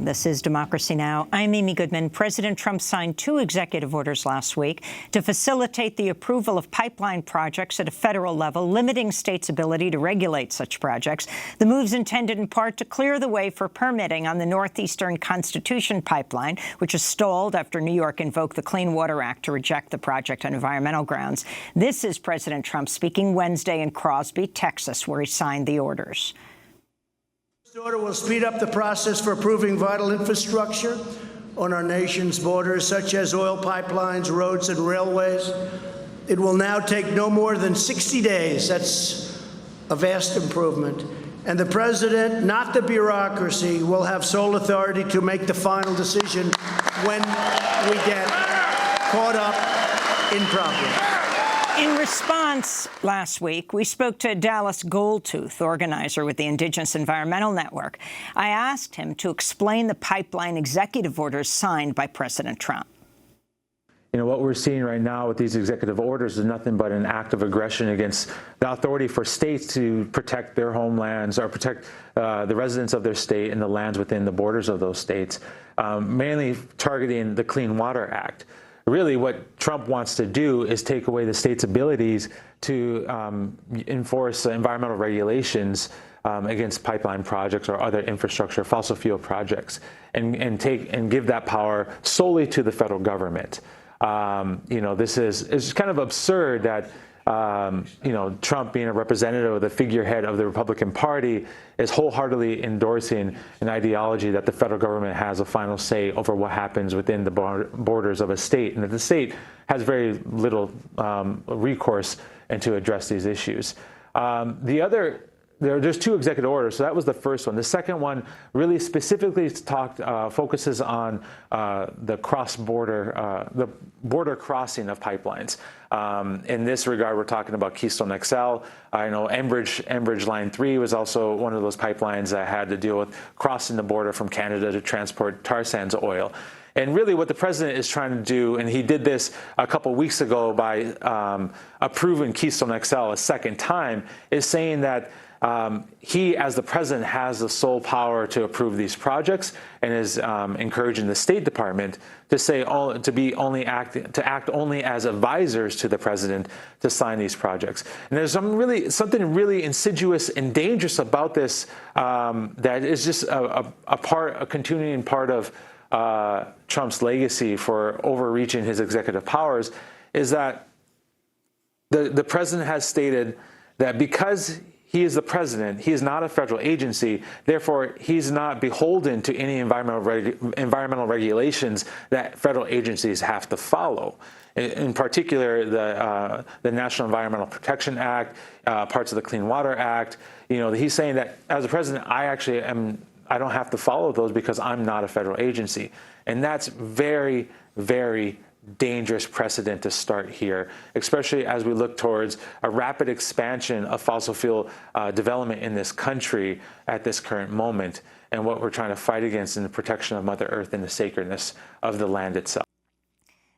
This is Democracy Now! I'm Amy Goodman. President Trump signed 2 executive orders last week to facilitate the approval of pipeline projects at a federal level, limiting states' ability to regulate such projects. The move's intended in part to clear the way for permitting on the northeastern Constitution pipeline, which is stalled after New York invoked the Clean Water Act to reject the project on environmental grounds. This is President Trump speaking Wednesday in Crosby, Texas, where he signed the orders. This order will speed up the process for approving vital infrastructure on our nation's borders, such as oil pipelines, roads, and railways. It will now take no more than 60 days. That's a vast improvement. And the president, not the bureaucracy, will have sole authority to make the final decision when we get caught up in problems. In response, last week, we spoke to Dallas Goldtooth, organizer with the Indigenous Environmental Network. I asked him to explain the pipeline executive orders signed by President Trump. You know, what we're seeing right now with these executive orders is nothing but an act of aggression against the authority for states to protect their homelands or protect the residents of their state and the lands within the borders of those states, mainly targeting the Clean Water Act. Really, what Trump wants to do is take away the state's abilities to enforce environmental regulations against pipeline projects or other infrastructure, fossil fuel projects, and give that power solely to the federal government. You know, it's kind of absurd that you know, Trump, being a representative of the figurehead of the Republican Party, is wholeheartedly endorsing an ideology that the federal government has a final say over what happens within the borders of a state, and that the state has very little recourse and to address these issues. There's 2 executive orders, so that was the first one. The second one really specifically focuses on the cross-border, the border crossing of pipelines. In this regard, we're talking about Keystone XL. I know Enbridge Line 3 was also one of those pipelines that had to deal with crossing the border from Canada to transport tar sands oil. And really what the president is trying to do, and he did this a couple weeks ago by approving Keystone XL a second time, is saying that he, as the president, has the sole power to approve these projects, and is encouraging the State Department to act only as advisors to the president to sign these projects. And there's something really insidious and dangerous about this that is just a continuing part of Trump's legacy for overreaching his executive powers, is that the president has stated that because he is the president, he is not a federal agency, therefore he's not beholden to any environmental regulations that federal agencies have to follow. In particular, the National Environmental Protection Act, parts of the Clean Water Act. You know, he's saying that as a president, I don't have to follow those because I'm not a federal agency. And that's very, very dangerous precedent to start here, especially as we look towards a rapid expansion of fossil fuel development in this country at this current moment, and what we're trying to fight against in the protection of Mother Earth and the sacredness of the land itself.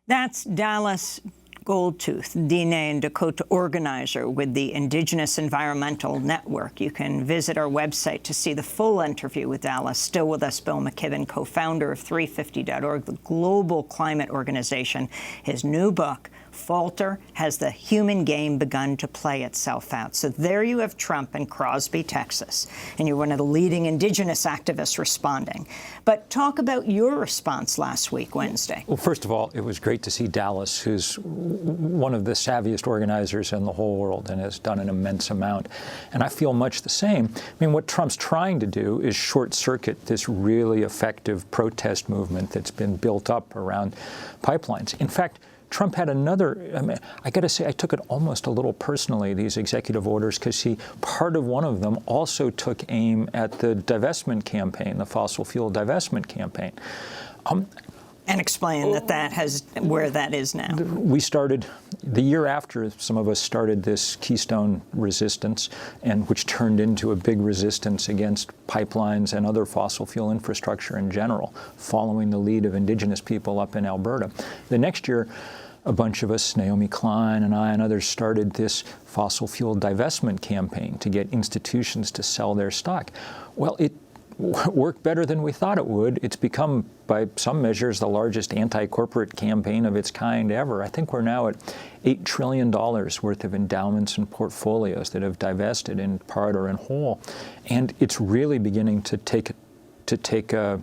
That's Dallas Goldtooth, Diné and Dakota organizer with the Indigenous Environmental Network. You can visit our website to see the full interview with Dallas. Still with us, Bill McKibben, co-founder of 350.org, the global climate organization. His new book, Falter, has the human game begun to play itself out. So there you have Trump in Crosby, Texas, and you're one of the leading Indigenous activists responding. But talk about your response last week, Wednesday. Well, first of all, it was great to see Dallas, who's one of the savviest organizers in the whole world and has done an immense amount. And I feel much the same. I mean, what Trump's trying to do is short-circuit this really effective protest movement that's been built up around pipelines. In fact, Trump had another, I mean, I got to say, I took it almost a little personally, these executive orders, because part of one of them also took aim at the divestment campaign, the fossil fuel divestment campaign. And explain where that is now. We started, the year after, some of us started this Keystone resistance, and which turned into a big resistance against pipelines and other fossil fuel infrastructure in general, following the lead of Indigenous people up in Alberta. The next year, a bunch of us, Naomi Klein and I and others, started this fossil fuel divestment campaign to get institutions to sell their stock. Well, work better than we thought it would. It's become, by some measures, the largest anti-corporate campaign of its kind ever. I think we're now at $8 trillion worth of endowments and portfolios that have divested in part or in whole. And it's really beginning to take a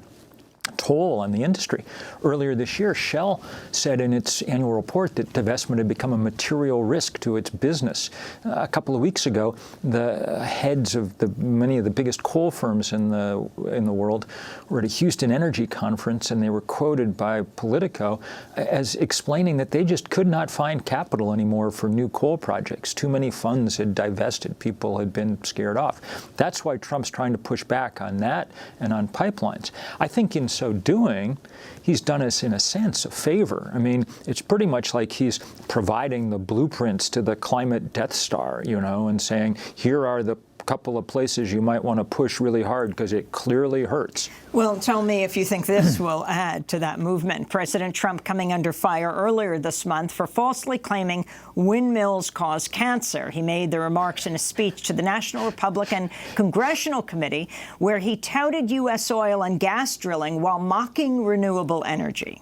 toll on the industry. Earlier this year, Shell said in its annual report that divestment had become a material risk to its business. A couple of weeks ago, the heads of many of the biggest coal firms in the world were at a Houston energy conference, and they were quoted by Politico as explaining that they just could not find capital anymore for new coal projects. Too many funds had divested. People had been scared off. That's why Trump's trying to push back on that and on pipelines. I think in so doing, he's done us, in a sense, a favor. I mean, it's pretty much like he's providing the blueprints to the climate Death Star, and saying, here are the couple of places you might want to push really hard because it clearly hurts. Well, tell me if you think this will add to that movement. President Trump coming under fire earlier this month for falsely claiming windmills cause cancer. He made the remarks in a speech to the National Republican Congressional Committee where he touted U.S. oil and gas drilling while mocking renewable energy.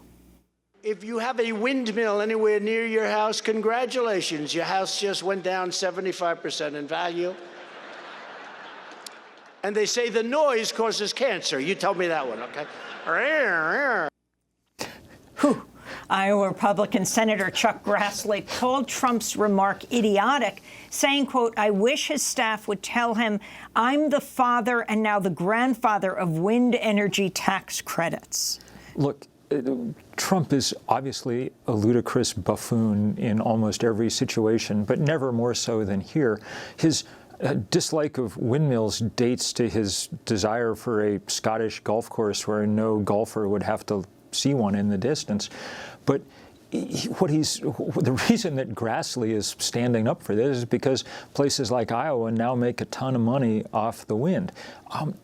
If you have a windmill anywhere near your house, congratulations. Your house just went down 75% in value. And they say the noise causes cancer. You tell me that one, okay? Whew. Iowa Republican Senator Chuck Grassley called Trump's remark idiotic, saying, quote, I wish his staff would tell him I'm the father and now the grandfather of wind energy tax credits. Look, Trump is obviously a ludicrous buffoon in almost every situation, but never more so than here. His dislike of windmills dates to his desire for a Scottish golf course where no golfer would have to see one in the distance. But the reason that Grassley is standing up for this is because places like Iowa now make a ton of money off the wind.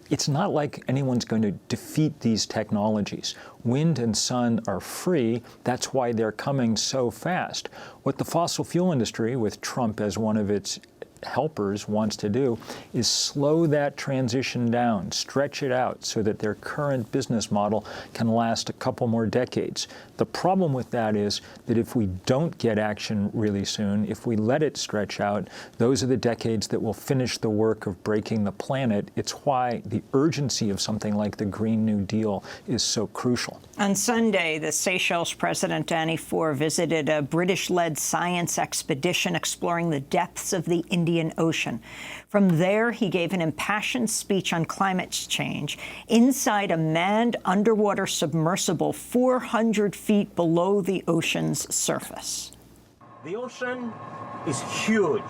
It's not like anyone's going to defeat these technologies. Wind and sun are free. That's why they're coming so fast. What the fossil fuel industry, with Trump as one of its helpers, wants to do is slow that transition down, stretch it out so that their current business model can last a couple more decades. The problem with that is that if we don't get action really soon, if we let it stretch out, those are the decades that will finish the work of breaking the planet. It's why the urgency of something like the Green New Deal is so crucial. On Sunday, the Seychelles President Danny Four visited a British-led science expedition exploring the depths of the Indian Ocean. From there, he gave an impassioned speech on climate change inside a manned underwater submersible 400 feet below the ocean's surface. The ocean is huge,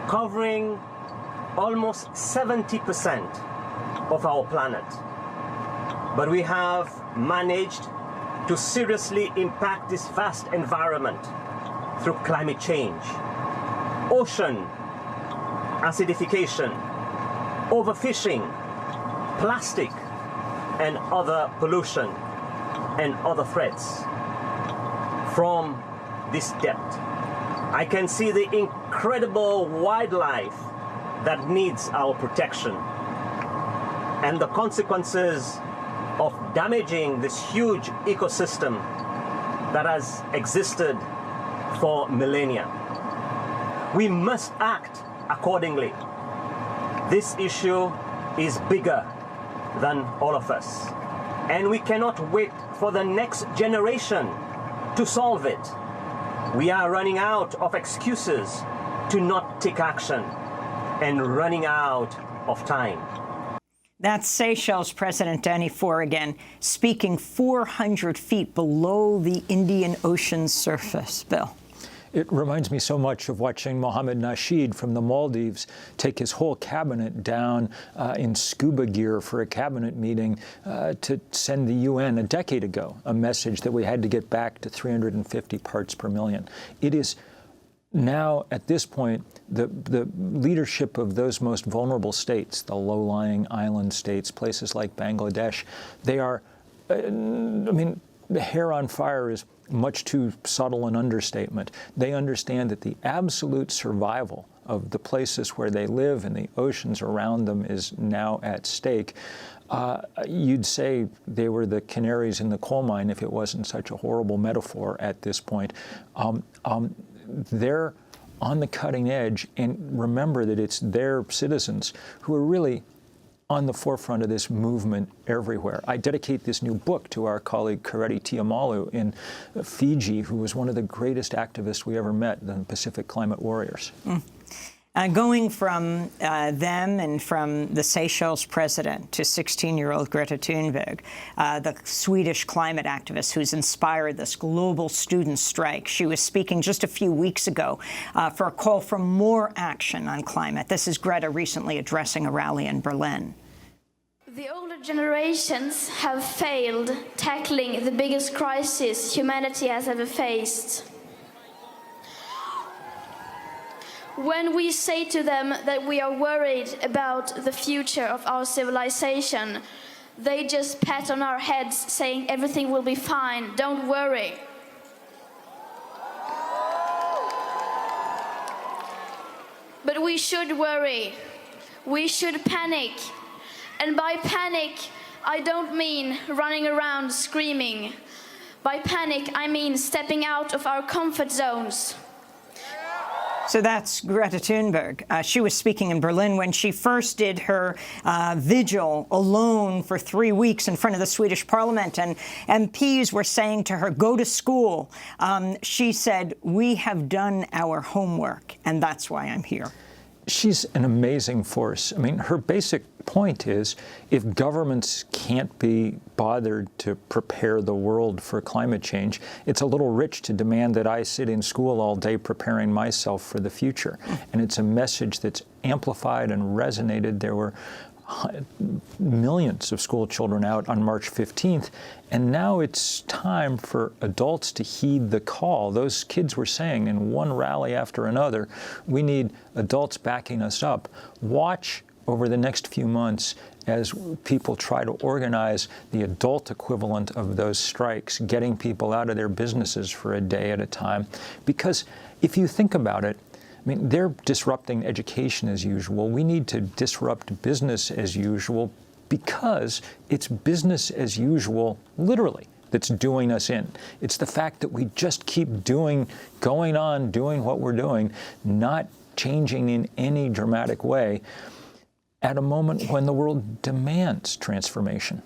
covering almost 70% of our planet. But we have managed to seriously impact this vast environment through climate change. Ocean acidification, overfishing, plastic, and other pollution and other threats. From this depth, I can see the incredible wildlife that needs our protection and the consequences of damaging this huge ecosystem that has existed for millennia. We must act accordingly. This issue is bigger than all of us, and we cannot wait for the next generation to solve it. We are running out of excuses to not take action and running out of time. That's Seychelles President Danny Four again, speaking 400 feet below the Indian Ocean's surface. Bill. It reminds me so much of watching Mohammed Nasheed from the Maldives take his whole cabinet down in scuba gear for a cabinet meeting to send the UN a decade ago a message that we had to get back to 350 parts per million. It is now, at this point, the leadership of those most vulnerable states, the low-lying island states, places like Bangladesh, they are, the hair on fire is much too subtle an understatement. They understand that the absolute survival of the places where they live and the oceans around them is now at stake. You'd say they were the canaries in the coal mine if it wasn't such a horrible metaphor at this point. They're on the cutting edge, and remember that it's their citizens who are really on the forefront of this movement everywhere. I dedicate this new book to our colleague Kareti Tiamalu in Fiji, who was one of the greatest activists we ever met, the Pacific Climate Warriors. Going from them and from the Seychelles president to 16-year-old Greta Thunberg, the Swedish climate activist who's inspired this global student strike. She was speaking just a few weeks ago for a call for more action on climate. This is Greta recently addressing a rally in Berlin. The older generations have failed tackling the biggest crisis humanity has ever faced. When we say to them that we are worried about the future of our civilization, they just pat on our heads saying everything will be fine, don't worry. But we should worry, we should panic. And by panic, I don't mean running around screaming. By panic, I mean stepping out of our comfort zones. So that's Greta Thunberg. She was speaking in Berlin when she first did her vigil alone for 3 weeks in front of the Swedish parliament, and MPs were saying to her, go to school. She said, we have done our homework, and that's why I'm here. She's an amazing force. I mean, her basic point is if governments can't be bothered to prepare the world for climate change, it's a little rich to demand that I sit in school all day preparing myself for the future. And it's a message that's amplified and resonated. There were millions of school children out on March 15th, and now it's time for adults to heed the call. Those kids were saying in one rally after another, we need adults backing us up. Watch over the next few months as people try to organize the adult equivalent of those strikes, getting people out of their businesses for a day at a time. Because if you think about it, I mean, they're disrupting education as usual. We need to disrupt business as usual because it's business as usual, literally, that's doing us in. It's the fact that we just keep going on, doing what we're doing, not changing in any dramatic way at a moment when the world demands transformation.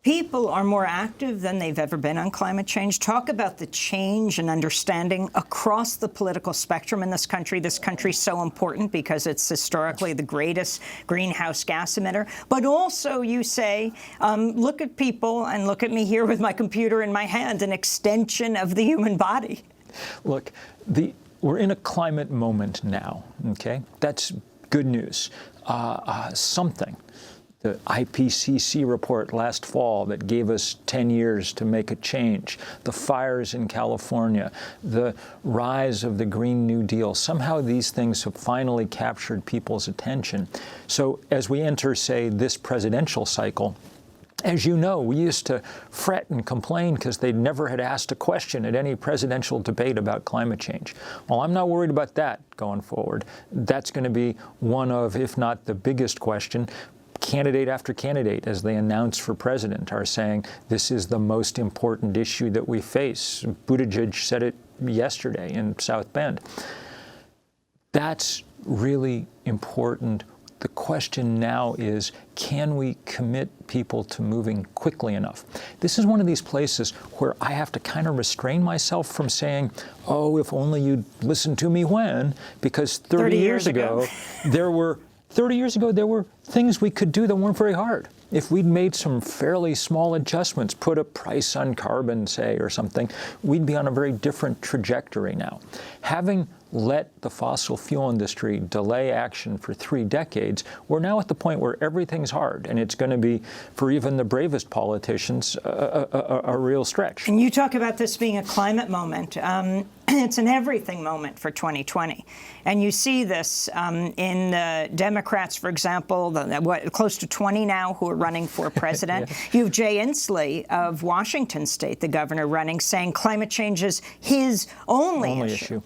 People are more active than they've ever been on climate change. Talk about the change and understanding across the political spectrum in this country. This country's so important because it's historically the greatest greenhouse gas emitter. But also, you say, look at people and look at me here with my computer in my hand, an extension of the human body. Look, we're in a climate moment now, okay? That's good news. The IPCC report last fall that gave us 10 years to make a change, the fires in California, the rise of the Green New Deal, somehow these things have finally captured people's attention. So as we enter, say, this presidential cycle, as you know, we used to fret and complain because they never had asked a question at any presidential debate about climate change. Well, I'm not worried about that going forward. That's going to be one of, if not the biggest question. Candidate after candidate, as they announce for president, are saying this is the most important issue that we face. Buttigieg said it yesterday in South Bend. That's really important. The question now is, can we commit people to moving quickly enough? This is one of these places where I have to kind of restrain myself from saying, oh, if only you'd listened to me when, because 30 years ago, there were things we could do that weren't very hard. If we'd made some fairly small adjustments, put a price on carbon, say, or something, we'd be on a very different trajectory now. Having let the fossil fuel industry delay action for 3 decades, we're now at the point where everything's hard, and it's going to be, for even the bravest politicians, a real stretch. And you talk about this being a climate moment. It's an everything moment for 2020. And you see this in the Democrats, for example, close to 20 now who are running for president. Yeah. You have Jay Inslee of Washington State, the governor, running, saying climate change is his only issue.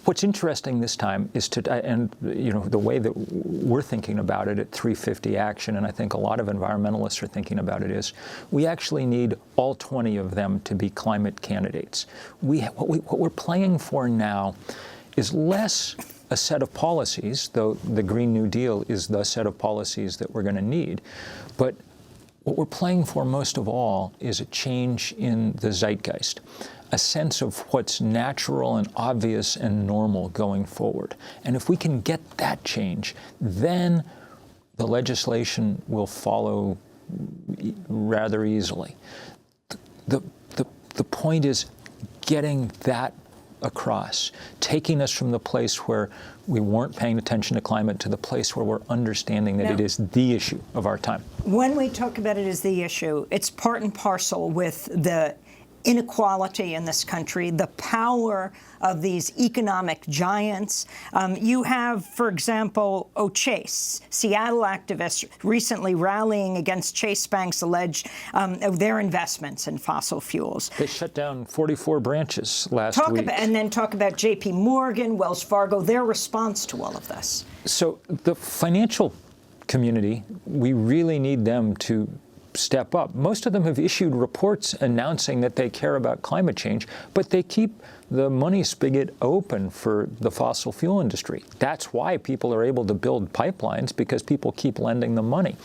What's interesting this time is and the way that we're thinking about it at 350 Action, and I think a lot of environmentalists are thinking about it, is we actually need all 20 of them to be climate candidates. What we're playing for now is less a set of policies, though the Green New Deal is the set of policies that we're going to need. But what we're playing for most of all is a change in the zeitgeist, a sense of what's natural and obvious and normal going forward. And if we can get that change, then the legislation will follow rather easily. The point is getting that across, taking us from the place where we weren't paying attention to climate to the place where we're understanding that it is the issue of our time. When we talk about it as the issue, it's part and parcel with the inequality in this country, the power of these economic giants. You have, for example, Chase, Seattle activists recently rallying against Chase Bank's alleged of their investments in fossil fuels. They shut down 44 branches last week. And then talk about J.P. Morgan, Wells Fargo, their response to all of this. So the financial community, we really need them to step up. Most of them have issued reports announcing that they care about climate change, but they keep the money spigot open for the fossil fuel industry. That's why people are able to build pipelines, because people keep lending them money.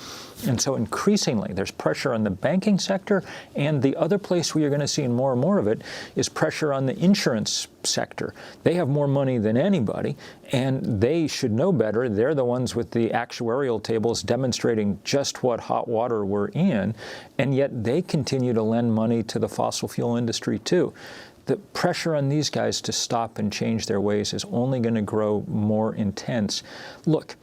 And so increasingly, there's pressure on the banking sector, and the other place we are going to see more and more of it is pressure on the insurance sector. They have more money than anybody, and they should know better. They're the ones with the actuarial tables demonstrating just what hot water we're in, and yet they continue to lend money to the fossil fuel industry too. The pressure on these guys to stop and change their ways is only going to grow more intense. Look,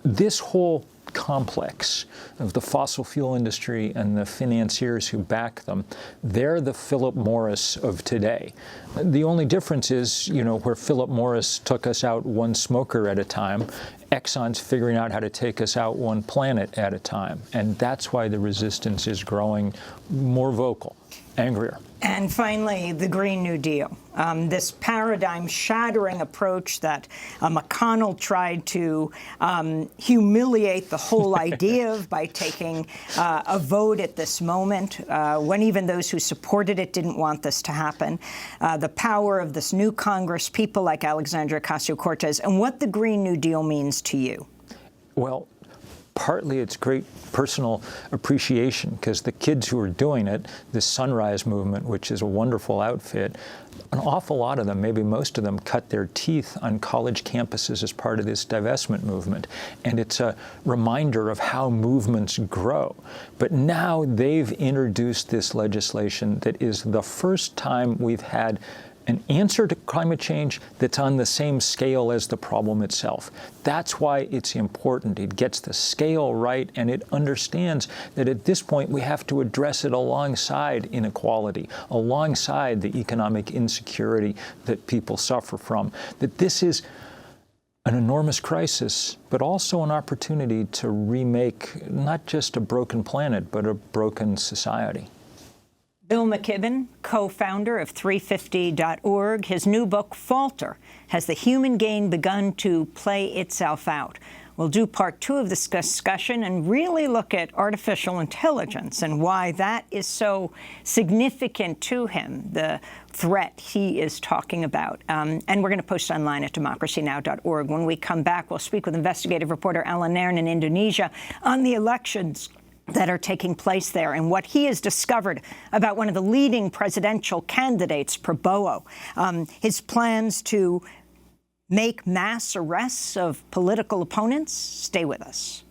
this whole complex of the fossil fuel industry and the financiers who back them, they're the Philip Morris of today. The only difference is, where Philip Morris took us out one smoker at a time, Exxon's figuring out how to take us out one planet at a time. And that's why the resistance is growing more vocal, angrier. And finally, the Green New Deal, this paradigm-shattering approach that McConnell tried to humiliate the whole idea of by taking a vote at this moment, when even those who supported it didn't want this to happen. The power of this new Congress, people like Alexandria Ocasio-Cortez, and what the Green New Deal means to you. Well, partly it's great personal appreciation, because the kids who are doing it, this Sunrise movement, which is a wonderful outfit, an awful lot of them, maybe most of them, cut their teeth on college campuses as part of this divestment movement. And it's a reminder of how movements grow. But now they've introduced this legislation that is the first time we've had an answer to climate change that's on the same scale as the problem itself. That's why it's important. It gets the scale right, and it understands that at this point we have to address it alongside inequality, alongside the economic insecurity that people suffer from. That this is an enormous crisis, but also an opportunity to remake not just a broken planet, but a broken society. Bill McKibben, co-founder of 350.org, his new book, Falter, Has the Human Game Begun to Play Itself Out? We'll do part 2 of this discussion and really look at artificial intelligence and why that is so significant to him, the threat he is talking about. And we're going to post online at democracynow.org. When we come back, we'll speak with investigative reporter Alan Nairn in Indonesia on the elections that are taking place there and what he has discovered about one of the leading presidential candidates, Prabowo, his plans to make mass arrests of political opponents. Stay with us.